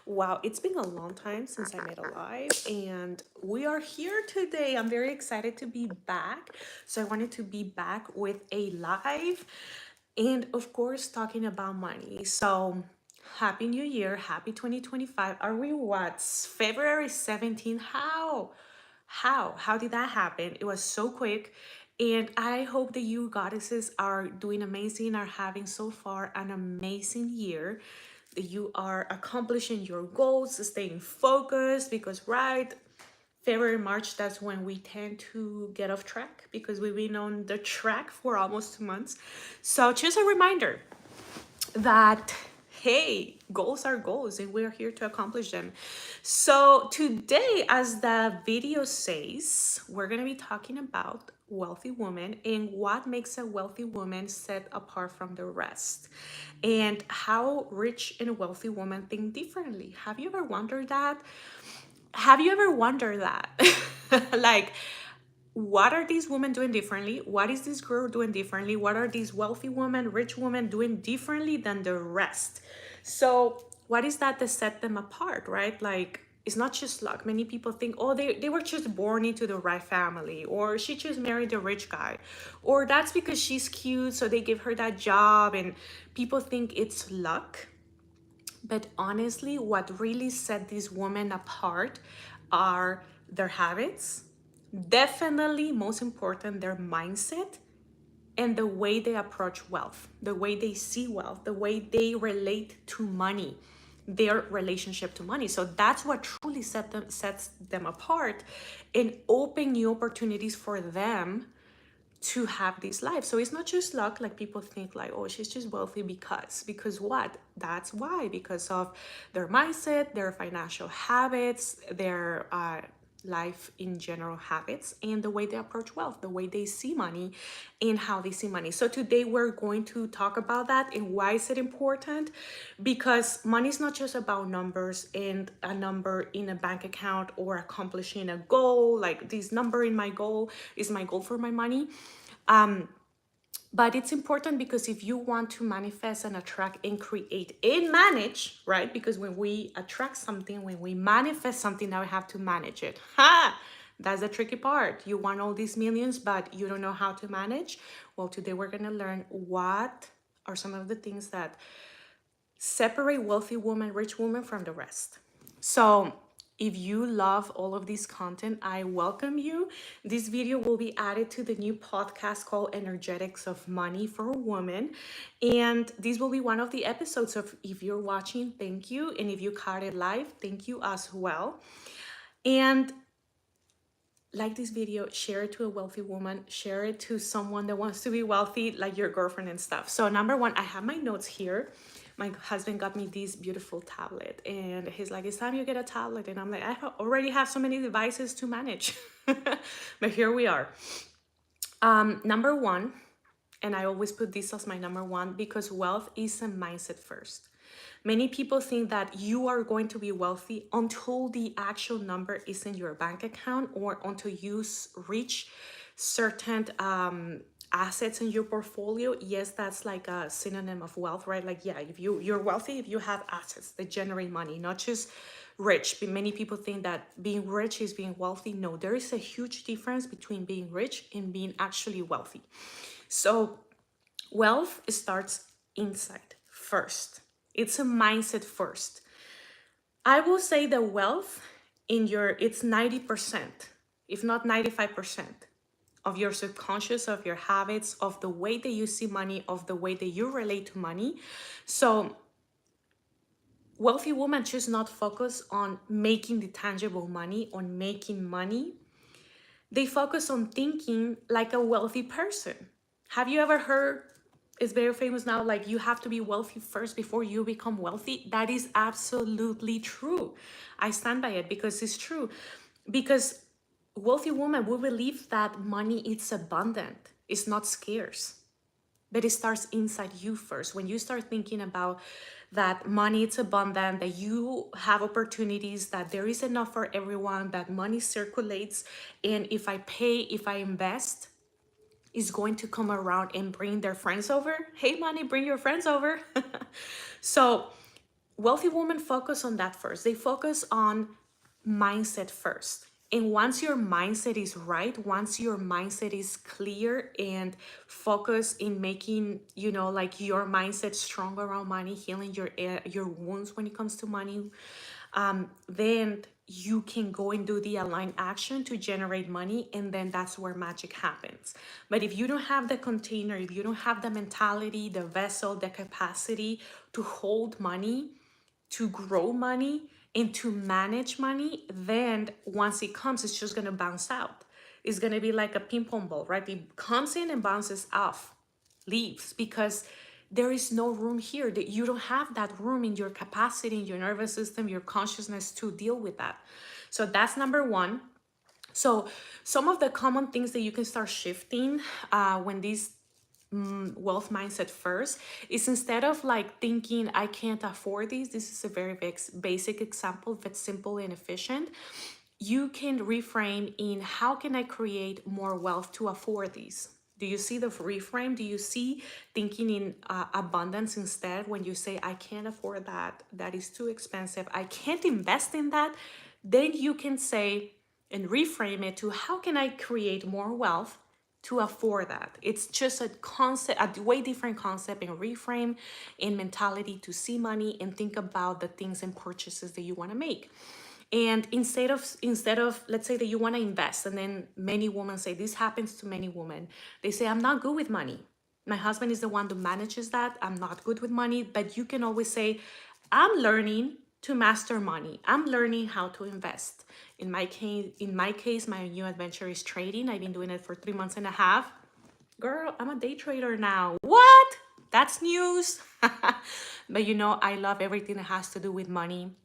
Wow, it's been a long time since I made a live, and we are here today. I'm very excited to be back. So, I wanted to be back with a live and, of course, talking about money. So, Happy New Year, happy 2025. Are we what? February 17th? How did that happen? It was so quick. And I hope that you goddesses are doing amazing, are having so far an amazing year, that you are accomplishing your goals, staying focused, because right, February, March, that's when we tend to get off track because we've been on the track for almost 2 months. So just a reminder that hey, goals are goals and we're here to accomplish them. So today, as the video says, we're going to be talking about wealthy women and what makes a wealthy woman set apart from the rest, and how rich and wealthy women think differently. Have you ever wondered that? Have you ever wondered that? Like, what are these women doing differently? What is this girl doing differently? What are these wealthy women, rich women doing differently than the rest? So, what is that set them apart, right? Like, it's not just luck. Many people think, oh, they were just born into the right family, or she just married a rich guy, or that's because she's cute, so they give her that job, and people think it's luck. But honestly, what really set these women apart are their habits, definitely most important, their mindset, and the way they approach wealth, the way they see wealth, the way they relate to money, their relationship to money. So that's what truly sets them apart and open new opportunities for them to have this life. So it's not just luck, like people think, like, oh, she's just wealthy because what? That's why, because of their mindset, their financial habits, their life in general habits, and the way they approach wealth, the way they see money, and how they see money. So today we're going to talk about that and why is it important. Because money is not just about numbers and a number in a bank account or accomplishing a goal, like this number in my goal is my goal for my money. But it's important because if you want to manifest and attract and create and manage, right? Because when we attract something, when we manifest something, now we have to manage it. Ha! That's the tricky part. You want all these millions, but you don't know how to manage. Well, today we're going to learn what are some of the things that separate wealthy women, rich women from the rest. So if you love all of this content, I welcome you. This video will be added to the new podcast called Energetics of Money for Women. And this will be one of the episodes of, if you're watching, thank you. And if you caught it live, thank you as well. And like this video, share it to a wealthy woman, share it to someone that wants to be wealthy, like your girlfriend and stuff. So number one, I have my notes here. My husband got me this beautiful tablet and he's like, it's time you get a tablet. And I'm like, already have so many devices to manage. But here we are. Number one, and I always put this as my number one because wealth is a mindset first. Many people think that you are going to be wealthy until the actual number is in your bank account or until you reach certain assets in your portfolio. Yes, that's like a synonym of wealth, right? Like, yeah, if you're wealthy, if you have assets that generate money, not just rich. But many people think that being rich is being wealthy. No, there is a huge difference between being rich and being actually wealthy. So wealth starts inside first. It's a mindset first. I will say that wealth it's 90%, if not 95%, of your subconscious, of your habits, of the way that you see money, of the way that you relate to money. So wealthy women just not focus on making the tangible money, on making money. They focus on thinking like a wealthy person. Have you ever heard, it's very famous now, like you have to be wealthy first before you become wealthy? That is absolutely true. I stand by it because it's true. Because wealthy women will believe that money is abundant, it's not scarce. But it starts inside you first. When you start thinking about that money is abundant, that you have opportunities, that there is enough for everyone, that money circulates, and if I pay, if I invest, is going to come around and bring their friends over. Hey, money, bring your friends over. So wealthy women focus on that first. They focus on mindset first. And once your mindset is right, once your mindset is clear and focus in making, you know, like your mindset strong around money, healing your wounds when it comes to money, then you can go and do the aligned action to generate money, and then that's where magic happens. But if you don't have the container, if you don't have the mentality, the vessel, the capacity to hold money, to grow money, and to manage money, then once it comes, it's just gonna bounce out. It's gonna be like a ping pong ball, right? It comes in and bounces off, leaves, because there is no room here. That you don't have that room in your capacity, in your nervous system, your consciousness to deal with that. So that's number one. So some of the common things that you can start shifting when these wealth mindset first is, instead of like thinking I can't afford these, this is a very basic example but simple and efficient, you can reframe in how can I create more wealth to afford these. Do you see the reframe? Do you see thinking in abundance instead? When you say I can't afford that, that is too expensive, I can't invest in that, then you can say and reframe it to how can I create more wealth to afford that. It's just a concept, a way different concept and reframe in mentality to see money and think about the things and purchases that you want to make. And instead of let's say that you want to invest, and then many women say, this happens to many women, they say I'm not good with money, my husband is the one who manages that, I'm not good with money. But you can always say, I'm learning to master money, I'm learning how to invest. In my case, my new adventure is trading. I've been doing it for 3 months and a half. Girl, I'm a day trader now. What? That's news. But you know, I love everything that has to do with money.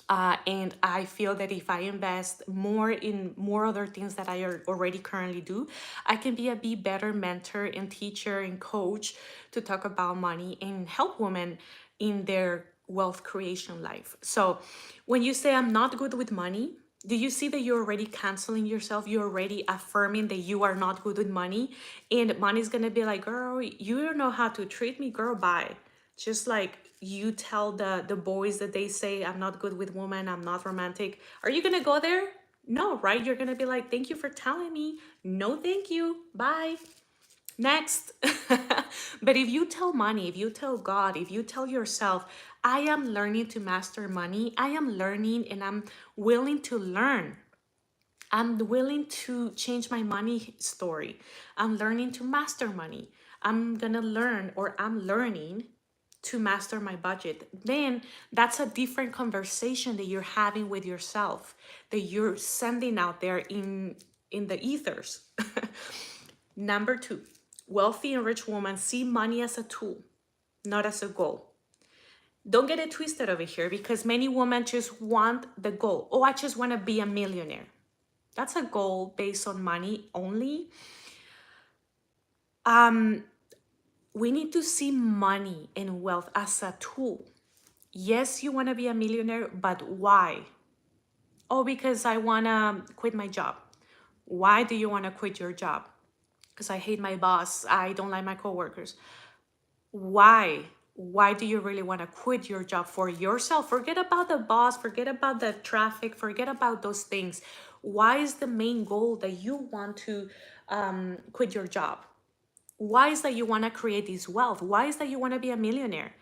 And I feel that if I invest more in more other things that I already currently do, I can be better mentor and teacher and coach to talk about money and help women in their wealth creation life. So when you say I'm not good with money, do you see that you're already canceling yourself? You're already affirming that you are not good with money, and money's gonna be like, girl, you don't know how to treat me, girl, bye. Just like you tell the boys that they say I'm not good with women, I'm not romantic, are you gonna go there? No, right? You're gonna be like, thank you for telling me, no thank you, bye, next. But if you tell money, if you tell God, if you tell yourself, I am learning to master money, I am learning and I'm willing to learn, I'm willing to change my money story, I'm learning to master money, I'm gonna learn, or I'm learning to master my budget, then that's a different conversation that you're having with yourself, that you're sending out there in the ethers. Number two, wealthy and rich women see money as a tool, not as a goal. Don't get it twisted over here, because many women just want the goal. Oh, I just want to be a millionaire. That's a goal based on money only. We need to see money and wealth as a tool. Yes, you want to be a millionaire, but why? Oh, because I want to quit my job. Why do you want to quit your job? Because I hate my boss, I don't like my coworkers. Why? Why do you really want to quit your job? For yourself? Forget about the boss, forget about the traffic, forget about those things. Why is the main goal that you want to quit your job? Why is that you want to create this wealth? Why is that you want to be a millionaire?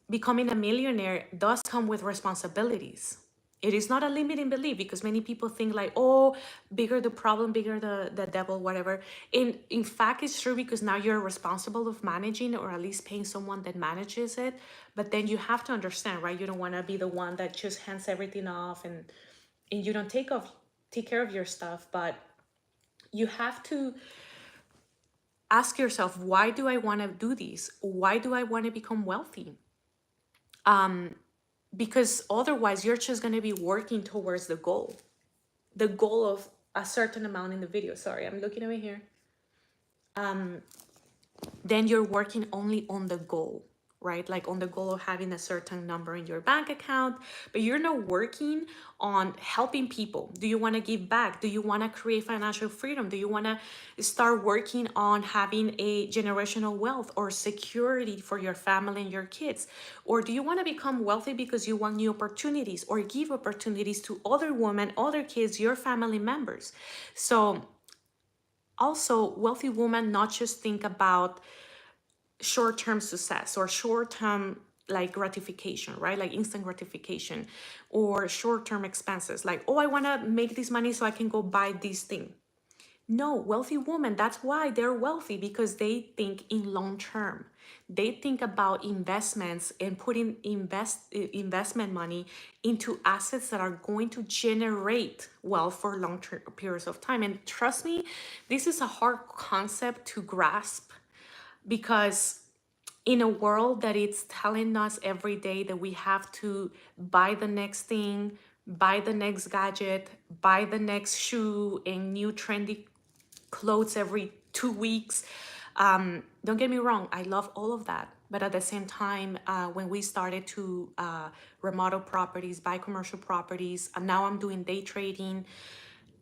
Becoming a millionaire does come with responsibilities. It is not a limiting belief, because many people think like, oh, bigger the problem, bigger the devil, whatever. In fact, it's true, because now you're responsible of managing, or at least paying someone that manages it. But then you have to understand, right? You don't want to be the one that just hands everything off, and you don't take care of your stuff. But you have to ask yourself, why do I want to do these? Why do I want to become wealthy? Because otherwise you're just going to be working towards the goal of a certain amount in the video. Sorry, I'm looking over here. Then you're working only on the goal. right? Like on the goal of having a certain number in your bank account, but you're not working on helping people. Do you want to give back? Do you want to create financial freedom? Do you want to start working on having a generational wealth or security for your family and your kids? Or do you want to become wealthy because you want new opportunities or give opportunities to other women, other kids, your family members? So also, wealthy women not just think about short-term success or short-term like gratification, right? Like instant gratification or short-term expenses. Like, oh, I want to make this money so I can go buy this thing. No, wealthy women, that's why they're wealthy, because they think in long term. They think about investments and putting investment money into assets that are going to generate wealth for long term periods of time. And trust me, this is a hard concept to grasp, because in a world that it's telling us every day that we have to buy the next thing, buy the next gadget, buy the next shoe and new trendy clothes every 2 weeks. Don't get me wrong, I love all of that. But at the same time, when we started to remodel properties, buy commercial properties, and now I'm doing day trading,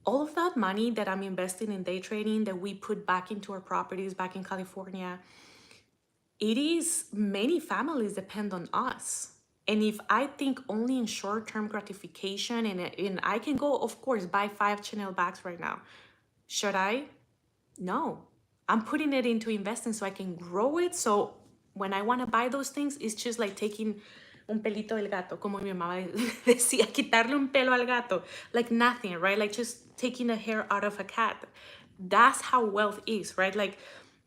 all of that money that I'm investing in day trading that we put back into our properties back in California, it is many families depend on us. And if I think only in short-term gratification and I can go, of course, buy 5 Chanel bags right now. Should I? No. I'm putting it into investing so I can grow it. So when I want to buy those things, it's just like taking un pelito del gato, como mi mamá decía, quitarle un pelo al gato. Like nothing, right? Like just taking a hair out of a cat. That's how wealth is, right? Like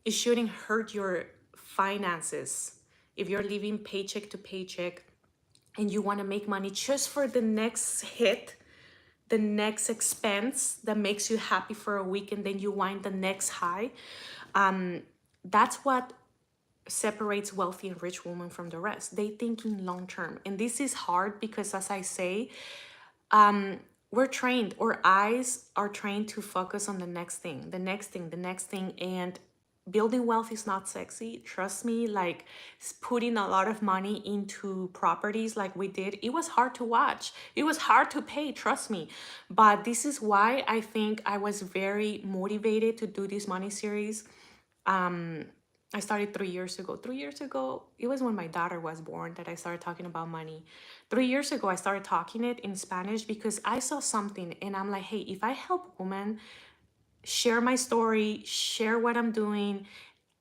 it shouldn't hurt your finances. If you're living paycheck to paycheck and you want to make money just for the next hit, the next expense that makes you happy for a week and then you wind the next high, that's what separates wealthy and rich women from the rest. They think in long term. And this is hard because, as I say, we're trained, our eyes are trained to focus on the next thing, the next thing, the next thing. And building wealth is not sexy. Trust me, like putting a lot of money into properties like we did, it was hard to watch. It was hard to pay, trust me. But this is why I think I was very motivated to do this money series. I started 3 years ago. 3 years ago, it was when my daughter was born that I started talking about money. 3 years ago, I started talking it in Spanish because I saw something and I'm like, hey, if I help women share my story, share what I'm doing,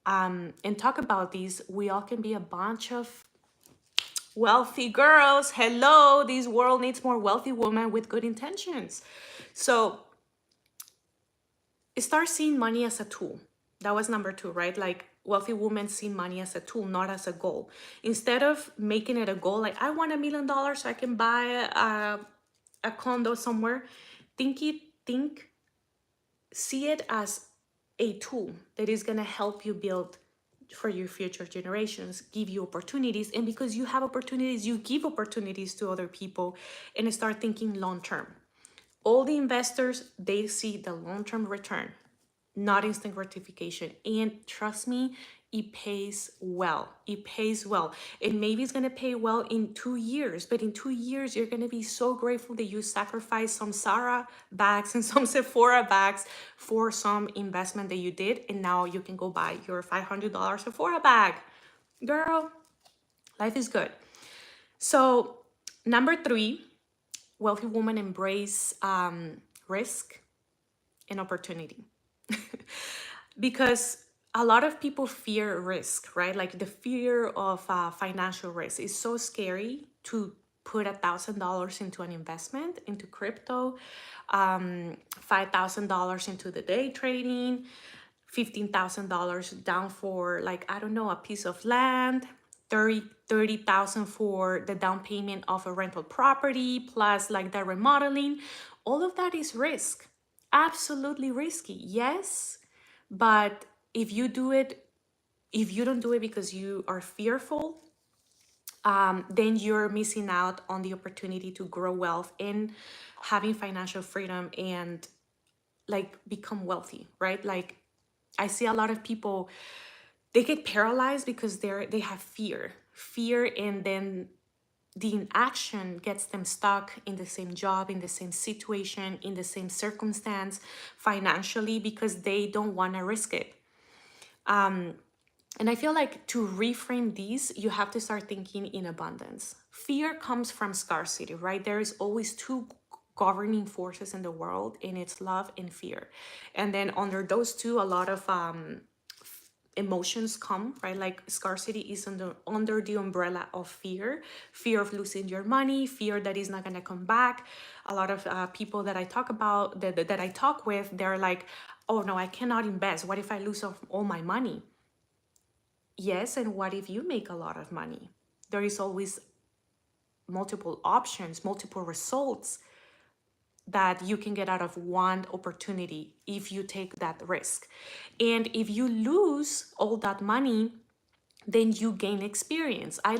and talk about these, we all can be a bunch of wealthy girls. Hello, this world needs more wealthy women with good intentions. So start seeing money as a tool. That was number 2, right? Like wealthy women see money as a tool, not as a goal. Instead of making it a goal, like I want $1 million so I can buy a condo somewhere, see it as a tool that is going to help you build for your future generations, give you opportunities. And because you have opportunities, you give opportunities to other people and start thinking long term. All the investors, they see the long-term return, not instant gratification. And trust me, it pays well. It pays well. And maybe it's going to pay well in 2 years, but in 2 years, you're going to be so grateful that you sacrificed some Zara bags and some Sephora bags for some investment that you did. And now you can go buy your $500 Sephora bag. Girl, life is good. So number 3, wealthy women embrace risk and opportunity. Because a lot of people fear risk, right? Like the fear of financial risk is so scary to put $1,000 into an investment, into crypto, $5,000 into the day trading, $15,000 down for, like, I don't know, a piece of land, 30,000 for the down payment of a rental property, plus like the remodeling. All of that is risk. Absolutely risky. Yes, but if you don't do it because you are fearful, then you're missing out on the opportunity to grow wealth and having financial freedom and like become wealthy, right? Like I see a lot of people, they get paralyzed because they have fear. fear, and then the inaction gets them stuck in the same job, in the same situation, in the same circumstance financially, because they don't want to risk it. And I feel like to reframe these, you have to start thinking in abundance. Fear comes from scarcity, right? There is always two governing forces in the world, and it's love and fear. And then under those two, a lot of emotions come, right? Like scarcity is under the umbrella of fear of losing your money, fear that is not going to come back. A lot of people that I talk about, that I talk with, they're like, oh no, I cannot invest. What if I lose all my money? Yes, and what if you make a lot of money? There is always multiple options, multiple results that you can get out of one opportunity if you take that risk. And if you lose all that money, then you gain experience. I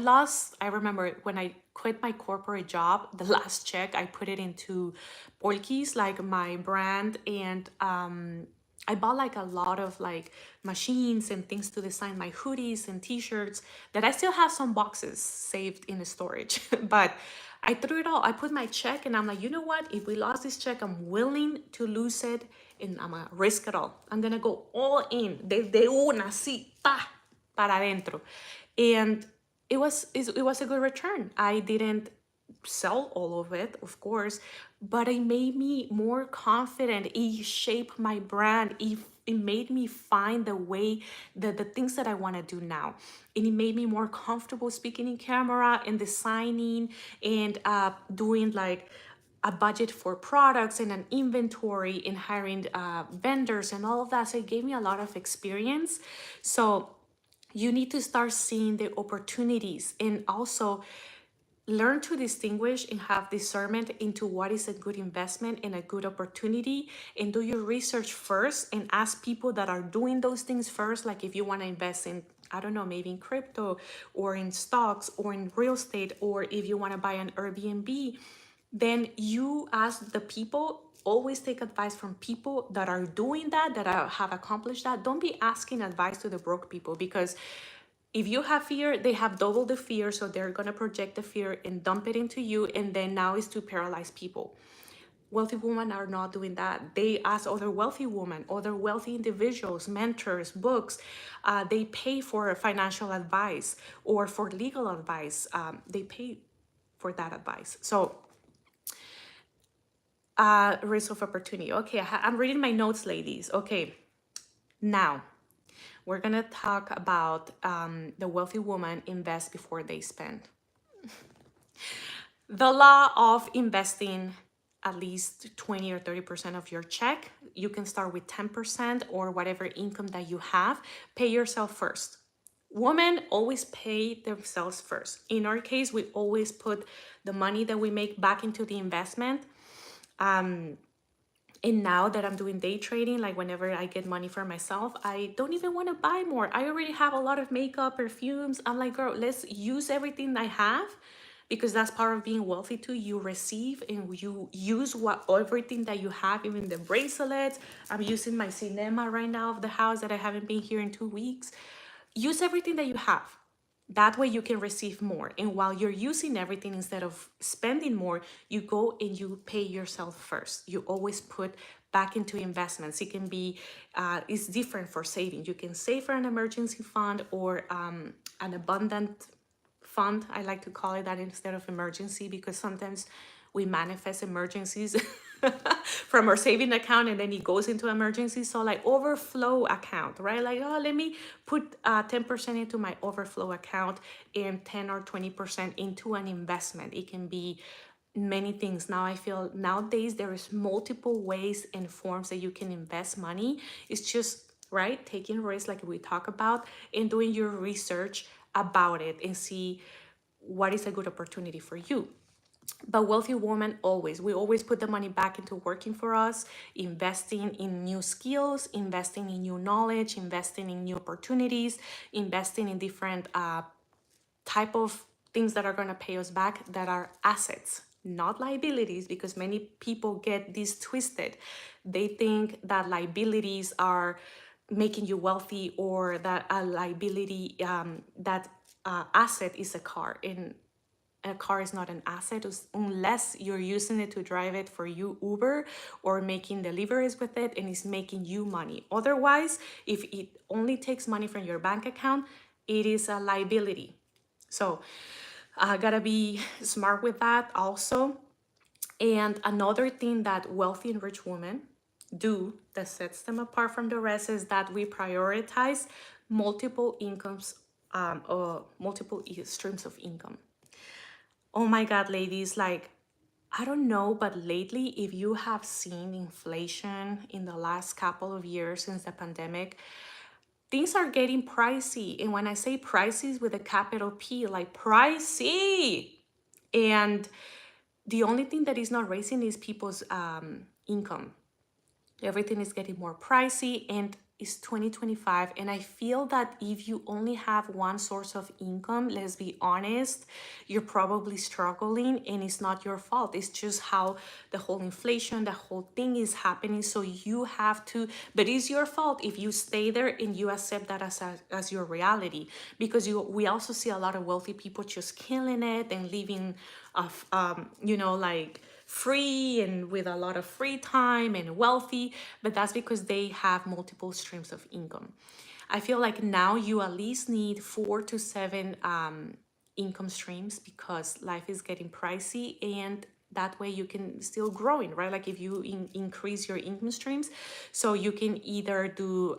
remember when I quit my corporate job, the last check, I put it into Polkis, like my brand, and I bought like a lot of like machines and things to design my hoodies and t-shirts that I still have some boxes saved in the storage. But I threw it all. I put my check and I'm like, you know what? If we lost this check, I'm willing to lose it and I'm gonna risk it all. I'm gonna go all in. De una, así, pa, para adentro. And it was a good return. I didn't sell all of it, of course, but it made me more confident. It shaped my brand. It made me find the way, the things that I want to do now. And it made me more comfortable speaking in camera and designing and doing like a budget for products and an inventory and hiring vendors and all of that. So it gave me a lot of experience. So you need to start seeing the opportunities and also learn to distinguish and have discernment into what is a good investment and a good opportunity, and do your research first and ask people that are doing those things first. Like if you want to invest in, I don't know, maybe in crypto or in stocks or in real estate, or if you want to buy an Airbnb, then you ask the people. Always take advice from people that are doing that, have accomplished that. Don't be asking advice to the broke people, because if you have fear, they have double the fear, so they're going to project the fear and dump it into you, and then now is to paralyze people. Wealthy women are not doing that. They ask other wealthy women, other wealthy individuals, mentors, books. They pay for financial advice or for legal advice. They pay for that advice. So risk of opportunity. Okay, I'm reading my notes, ladies. Okay, now we're gonna talk about the wealthy woman invest before they spend. The law of investing at least 20 or 30% of your check. You can start with 10% or whatever income that you have. Pay yourself first. Women always pay themselves first. In our case, we always put the money that we make back into the investment. And now that I'm doing day trading, like whenever I get money for myself, I don't even want to buy more. I already have a lot of makeup, perfumes. I'm like, girl, let's use everything I have, because that's part of being wealthy too. You receive and you use everything that you have, even the bracelets. I'm using my cinema right now of the house that I haven't been here in 2 weeks. Use everything that you have. That way you can receive more. And while you're using everything, instead of spending more, you go and you pay yourself first. You always put back into investments. It can be, it's different for saving. You can save for an emergency fund or an abundant fund. I like to call it that instead of emergency, because sometimes we manifest emergencies from our saving account and then it goes into emergency. So like overflow account, right? Like, oh, let me put 10% into my overflow account and 10 or 20% into an investment. It can be many things. Now I feel nowadays there is multiple ways and forms that you can invest money. It's just, right, taking risks like we talk about and doing your research about it and see what is a good opportunity for you. But wealthy women we always put the money back into working for us, investing in new skills, investing in new knowledge, investing in new opportunities, investing in different type of things that are going to pay us back, that are assets, not liabilities, because many people get this twisted. They think that liabilities are making you wealthy, or that a liability that asset is a car, and a car is not an asset unless you're using it to drive it for you Uber or making deliveries with it and it's making you money. Otherwise, if it only takes money from your bank account, it is a liability. So I gotta be smart with that also. And another thing that wealthy and rich women do that sets them apart from the rest is that we prioritize multiple incomes, or multiple streams of income. Oh my God, ladies, like, I don't know, but lately, if you have seen inflation in the last couple of years since the pandemic, things are getting pricey. And when I say pricey, with a capital P, like pricey. And the only thing that is not raising is people's income. Everything is getting more pricey, and it's 2025. And I feel that if you only have one source of income, let's be honest, you're probably struggling, and it's not your fault. It's just how the whole inflation, the whole thing is happening. So you have to, but it's your fault if you stay there and you accept that as your reality. Because we also see a lot of wealthy people just killing it and living of, like, free and with a lot of free time and wealthy, but that's because they have multiple streams of income. I feel like now you at least need 4 to 7 income streams because life is getting pricey, and that way you can still growing, right? Like if you increase your income streams, so you can either do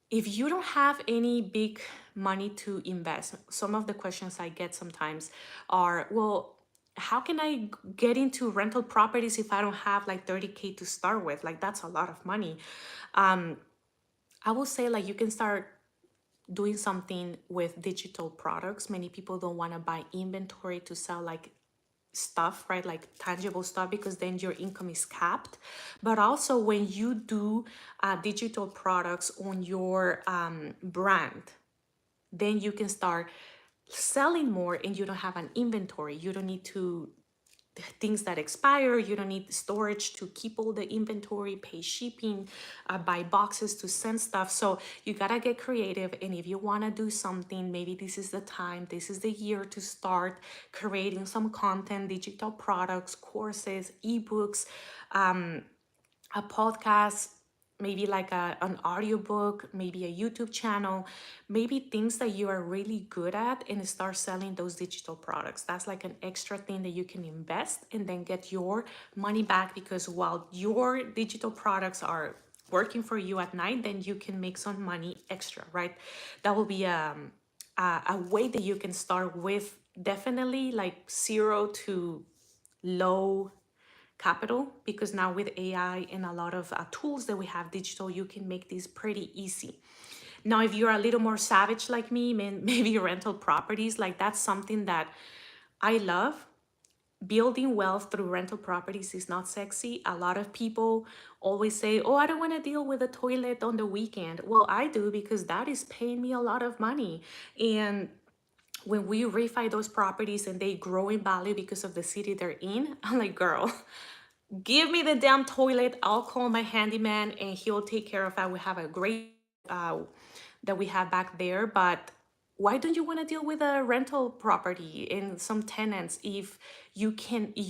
if you don't have any big money to invest. Some of the questions I get sometimes are, well, how can I get into rental properties if I don't have like 30K to start with? Like, that's a lot of money. I will say, like, you can start doing something with digital products. Many people don't want to buy inventory to sell like stuff, right? Like tangible stuff, because then your income is capped. But also when you do digital products on your brand, then you can start selling more and you don't have an inventory. You don't need to things that expire. You don't need storage to keep all the inventory, pay shipping, buy boxes to send stuff. So you gotta get creative. And if you wanna do something, maybe this is the time, this is the year to start creating some content, digital products, courses, ebooks, a podcast, maybe like an audiobook, maybe a YouTube channel, maybe things that you are really good at, and start selling those digital products. That's like an extra thing that you can invest and then get your money back, because while your digital products are working for you at night, then you can make some money extra, right? That will be a way that you can start with, definitely like 0 to low capital, because now with AI and a lot of tools that we have digital, you can make this pretty easy. Now, if you're a little more savage like me, maybe rental properties, like that's something that I love. Building wealth through rental properties is not sexy. A lot of people always say, oh, I don't want to deal with a toilet on the weekend. Well, I do, because that is paying me a lot of money. And when we refi those properties and they grow in value because of the city they're in, I'm like, girl, give me the damn toilet. I'll call my handyman and he'll take care of it. We have a great that we have back there. But why don't you want to deal with a rental property and some tenants? If you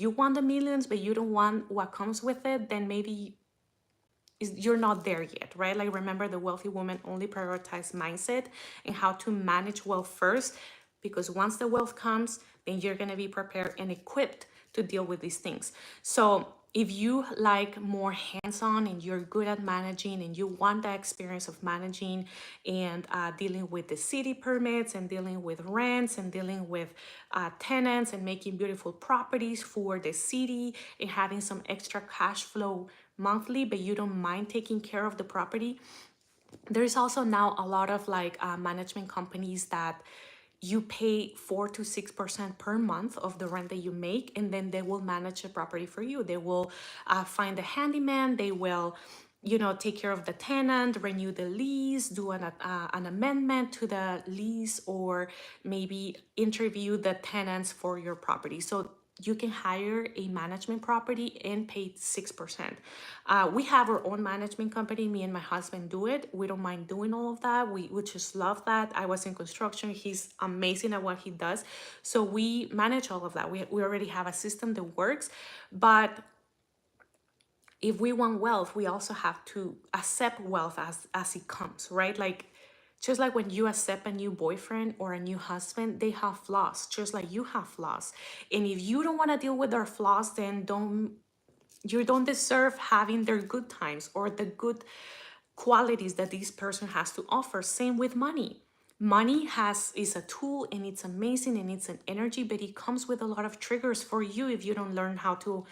want the millions, but you don't want what comes with it, then maybe you're not there yet, right? Like, remember, the wealthy woman only prioritize mindset and how to manage wealth first, because once the wealth comes, then you're going to be prepared and equipped to deal with these things. So if you like more hands-on and you're good at managing and you want the experience of managing and dealing with the city permits and dealing with rents and dealing with tenants and making beautiful properties for the city and having some extra cash flow monthly, but you don't mind taking care of the property, there's also now a lot of like management companies that you pay 4 to 6% per month of the rent that you make, and then they will manage the property for you. They will find a handyman, they will take care of the tenant, renew the lease, do an amendment to the lease, or maybe interview the tenants for your property. So you can hire a management property and pay 6%. We have our own management company. Me and my husband do it. We don't mind doing all of that. We just love that. I was in construction. He's amazing at what he does. So we manage all of that. We already have a system that works. But if we want wealth, we also have to accept wealth as it comes, right? Like, just like when you accept a new boyfriend or a new husband, they have flaws, just like you have flaws. And if you don't want to deal with their flaws, then you don't deserve having their good times or the good qualities that this person has to offer. Same with money. Money is a tool, and it's amazing, and it's an energy, but it comes with a lot of triggers for you if you don't learn how to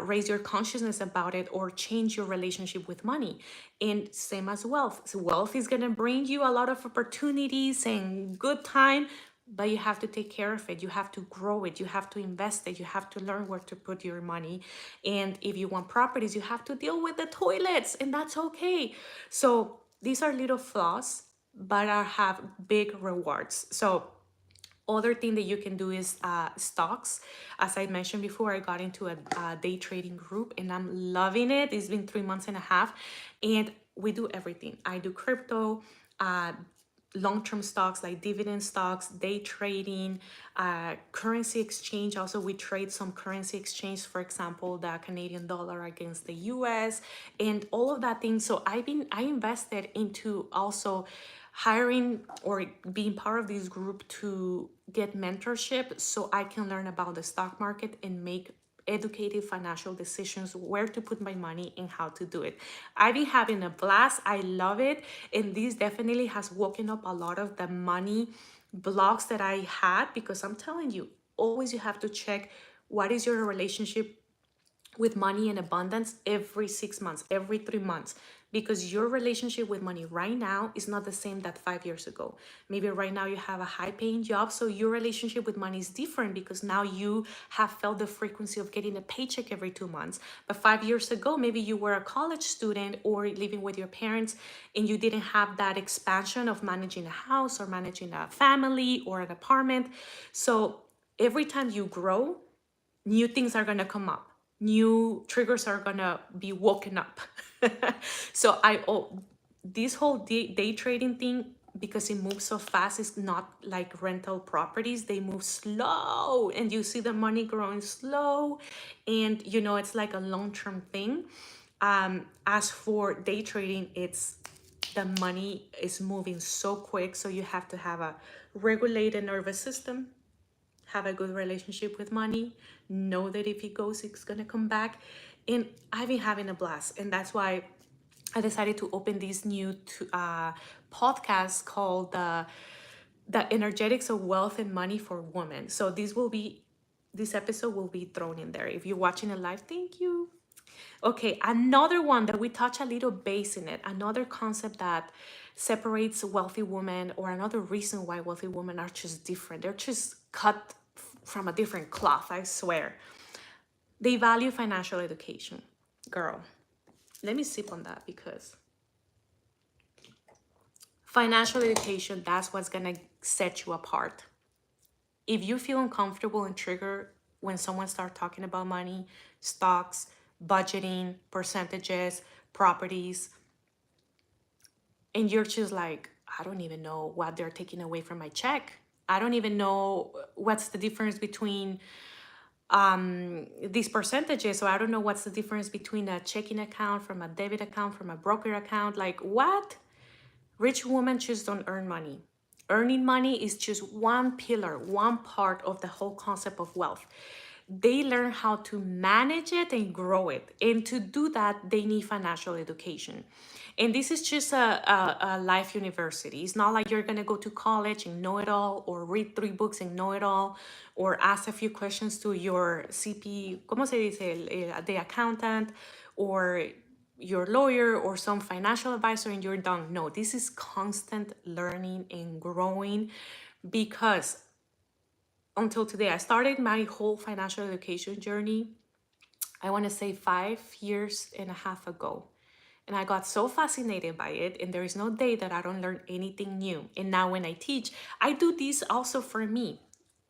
raise your consciousness about it or change your relationship with money. And same as wealth. So wealth is going to bring you a lot of opportunities and good time, but you have to take care of it. You have to grow it. You have to invest it. You have to learn where to put your money. And if you want properties, you have to deal with the toilets, and that's okay. So these are little flaws, but have big rewards. So other thing that you can do is stocks. As I mentioned before, I got into a day trading group, and I'm loving it. It's been 3 months and a half, and we do everything. I do crypto, long-term stocks like dividend stocks, day trading, currency exchange. Also, we trade some currency exchange, for example, the Canadian dollar against the US, and all of that thing. So I invested into also hiring or being part of this group to get mentorship so I can learn about the stock market and make educated financial decisions, where to put my money and how to do it. I've been having a blast. I love it. And this definitely has woken up a lot of the money blocks that I had, because I'm telling you, always you have to check what is your relationship with money and abundance every 6 months, every 3 months, because your relationship with money right now is not the same that 5 years ago. Maybe right now you have a high paying job, so your relationship with money is different because now you have felt the frequency of getting a paycheck every 2 months. But 5 years ago, maybe you were a college student or living with your parents, and you didn't have that expansion of managing a house or managing a family or an apartment. So every time you grow, new things are gonna come up, new triggers are gonna be woken up. So this whole day trading thing, because it moves so fast, it's not like rental properties. They move slow, and you see the money growing slow, and it's like a long-term thing. As for day trading, it's the money is moving so quick, so you have to have a regulated nervous system, have a good relationship with money, know that if it goes, it's gonna come back. And I've been having a blast. And that's why I decided to open this new podcast called The Energetics of Wealth and Money for Women. So this episode will be thrown in there. If you're watching it live, thank you. Okay, another one that we touch a little base in it, another concept that separates wealthy women, or another reason why wealthy women are just different. They're just cut from a different cloth, I swear. They value financial education. Girl, let me sip on that, because financial education, that's what's gonna set you apart. If you feel uncomfortable and triggered when someone starts talking about money, stocks, budgeting, percentages, properties, and you're just like, I don't even know what they're taking away from my check. I don't even know what's the difference between these percentages. So I don't know what's the difference between a checking account from a debit account from a broker account. Like, what? Rich women just don't earn money. Earning money is just one pillar, one part of the whole concept of wealth. They learn how to manage it and grow it. And to do that, they need financial education. And this is just a life university. It's not like you're going to go to college and know it all, or read 3 books and know it all, or ask a few questions to your CP, ¿cómo se dice? The accountant, or your lawyer, or some financial advisor, and you're done. No, this is constant learning and growing, because until today, I started my whole financial education journey, I want to say 5 years and a half ago. And I got so fascinated by it, and there is no day that I don't learn anything new. And now when I teach, I do this also for me.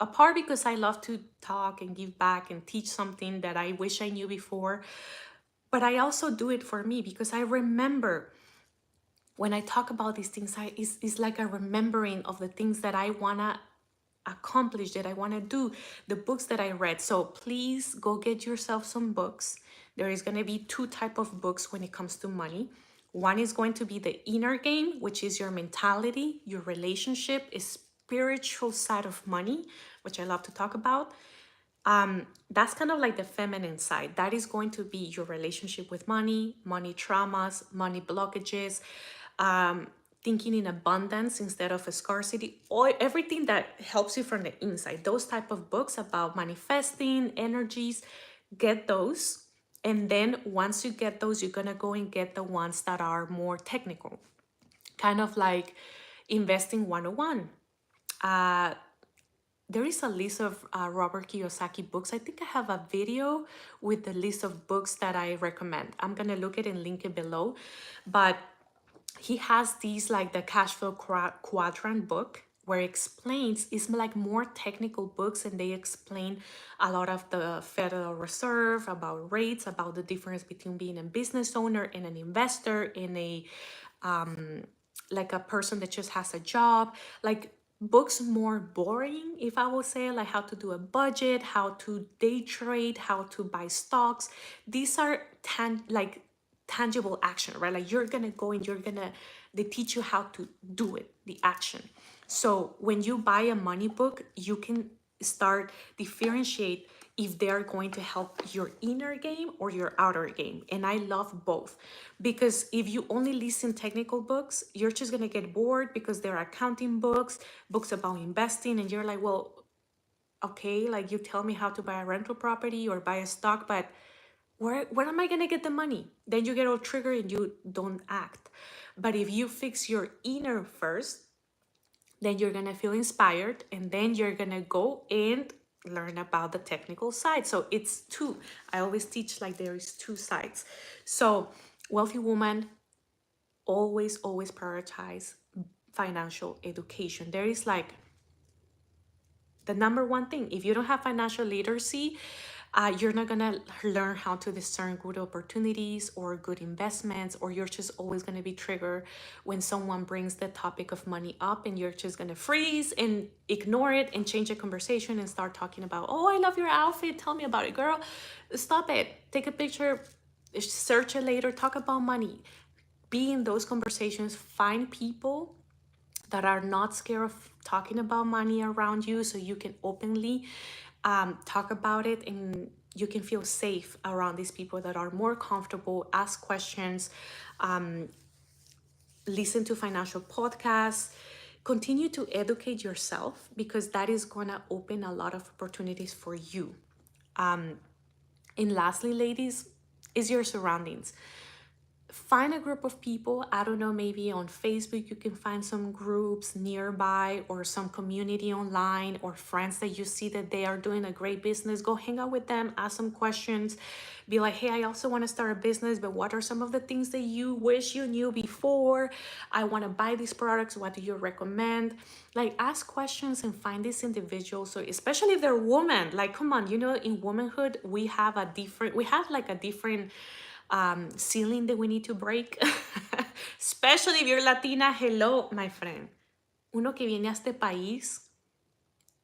apart because I love to talk and give back and teach something that I wish I knew before, but I also do it for me because I remember when I talk about these things, it's like a remembering of the things that I want to accomplish, that I want to do, the books that I read. So please go get yourself some books. There is going to be two type of books when it comes to money. One is going to be the inner game, which is your mentality, your relationship, is spiritual side of money, which I love to talk about. That's kind of like the feminine side. That is going to be your relationship with money, money traumas, money blockages, um, thinking in abundance instead of a scarcity, or everything that helps you from the inside. Those type of books about manifesting energies, get those. And then once you get those, you're gonna go and get the ones that are more technical, kind of like investing 101. Uh, there is a list of Robert Kiyosaki books. I think I have a video with the list of books that I recommend. I'm gonna look at it and link it below. But he has these like the cash flow quadrant book where it explains, it's like more technical books, and they explain a lot of the Federal Reserve, about rates, about the difference between being a business owner and an investor, in a like a person that just has a job, like books more boring, if I will say, like how to do a budget, how to day trade, how to buy stocks. These are like tangible action, right? Like you're gonna go and they teach you how to do it, the action. So when you buy a money book, you can start differentiate if they're going to help your inner game or your outer game. And I love both, because if you only listen technical books, you're just going to get bored, because they're accounting books, books about investing, and you're like, well, okay, like you tell me how to buy a rental property or buy a stock, but where am I going to get the money? Then you get all triggered and you don't act. But if you fix your inner first, then you're gonna feel inspired, and then you're gonna go and learn about the technical side. So it's two. I always teach like there is two sides. So wealthy woman, always prioritize financial education. There is like the number one thing. If you don't have financial literacy, you're not gonna learn how to discern good opportunities or good investments, or you're just always gonna be triggered when someone brings the topic of money up, and you're just gonna freeze and ignore it and change the conversation and start talking about, oh, I love your outfit, tell me about it. Girl, stop it. Take a picture, search it later, talk about money. Be in those conversations, find people that are not scared of talking about money around you, so you can openly talk about it, and you can feel safe around these people that are more comfortable. Ask questions, listen to financial podcasts, continue to educate yourself, because that is going to open a lot of opportunities for you. And lastly, ladies, is your surroundings. Find a group of people. I don't know, maybe on Facebook you can find some groups nearby, or some community online, or friends that you see that they are doing a great business. Go hang out with them, ask some questions, be like, hey, I also want to start a business, but what are some of the things that you wish you knew before? I want to buy these products, what do you recommend? Like, ask questions and find these individuals. So especially if they're women, like, come on, in womanhood we have like a different ceiling that we need to break. Especially if you're Latina. Hello, my friend. Uno que viene a este país,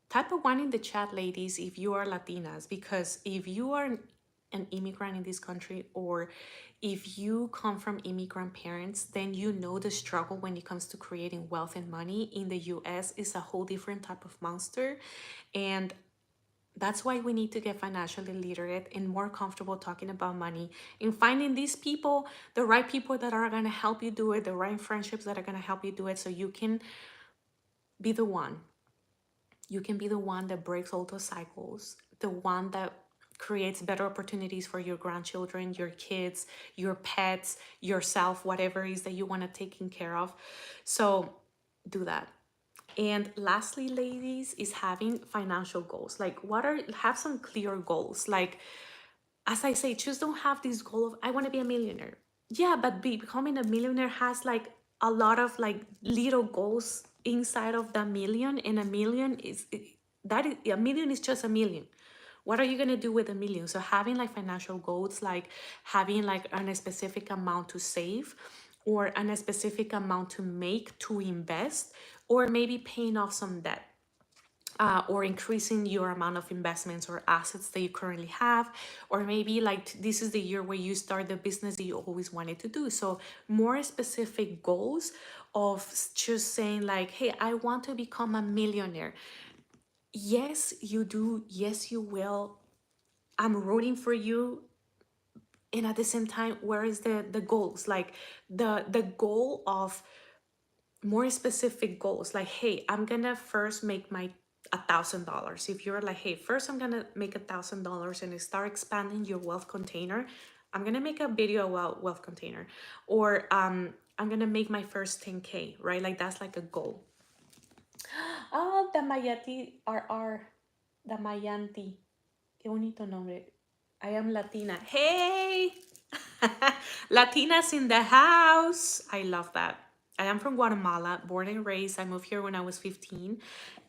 type of one in the chat, ladies, if you are Latinas, because if you are an immigrant in this country, or if you come from immigrant parents, then you know the struggle when it comes to creating wealth and money in the US is a whole different type of monster. And that's why we need to get financially literate and more comfortable talking about money, and finding these people, the right people that are going to help you do it, the right friendships that are going to help you do it, so you can be the one. You can be the one that breaks all those cycles, the one that creates better opportunities for your grandchildren, your kids, your pets, yourself, whatever it is that you want to take care of. So do that. And lastly, ladies, is having financial goals. Like, have some clear goals. Like, as I say, just don't have this goal of, I want to be a millionaire. Yeah, but becoming a millionaire has like a lot of like little goals inside of the million, and a million is that is, a million is just a million. What are you going to do with a million? So having like financial goals, like having like a specific amount to save, or a specific amount to make, to invest, or maybe paying off some debt, or increasing your amount of investments or assets that you currently have, or maybe like this is the year where you start the business that you always wanted to do. So more specific goals of just saying like, hey, I want to become a millionaire. Yes, you do. Yes, you will. I'm rooting for you. And at the same time, where is the goals? Like the goal of more specific goals, like, hey, I'm gonna first make my $1,000. If you're like, hey, first I'm gonna make $1,000 and start expanding your wealth container, I'm gonna make a video about wealth container, or I'm gonna make my first 10K, right? Like that's like a goal. Oh, the Mayati RR, the Mayanti. Qué bonito nombre. I am Latina. Hey! Latinas in the house. I love that. I am from Guatemala, born and raised. I moved here when I was 15.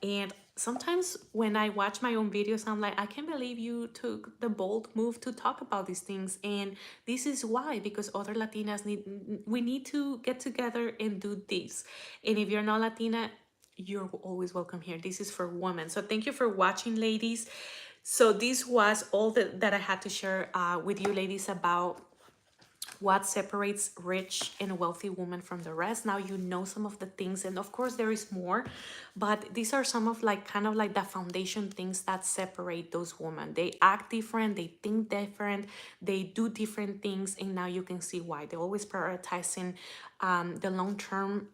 And sometimes when I watch my own videos, I'm like, I can't believe you took the bold move to talk about these things. And this is why, because other Latinas we need to get together and do this. And if you're not Latina, you're always welcome here. This is for women. So thank you for watching, ladies. So this was all that I had to share with you, ladies, about what separates rich and wealthy women from the rest. Now you know some of the things, and of course there is more, but these are some of like kind of like the foundation things that separate those women. They act different, they think different, they do different things, and now you can see why. They're always prioritizing the long-term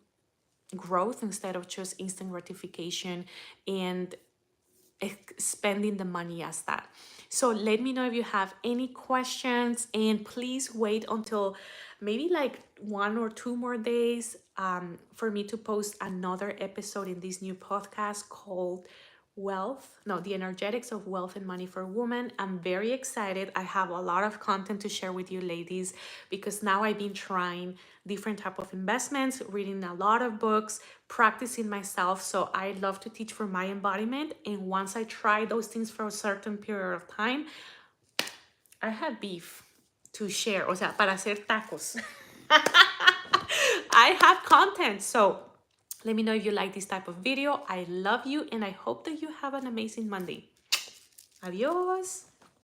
growth instead of just instant gratification and spending the money as that. So let me know if you have any questions, and please wait until maybe like 1 or 2 more days for me to post another episode in this new podcast called the energetics of wealth and money for women. I'm very excited. I have a lot of content to share with you, ladies, because now I've been trying different type of investments, reading a lot of books, practicing myself. So I love to teach for my embodiment, and once I try those things for a certain period of time, I have beef to share, o sea, para hacer tacos. I have content. So let me know if you like this type of video. I love you, and I hope that you have an amazing Monday. Adios.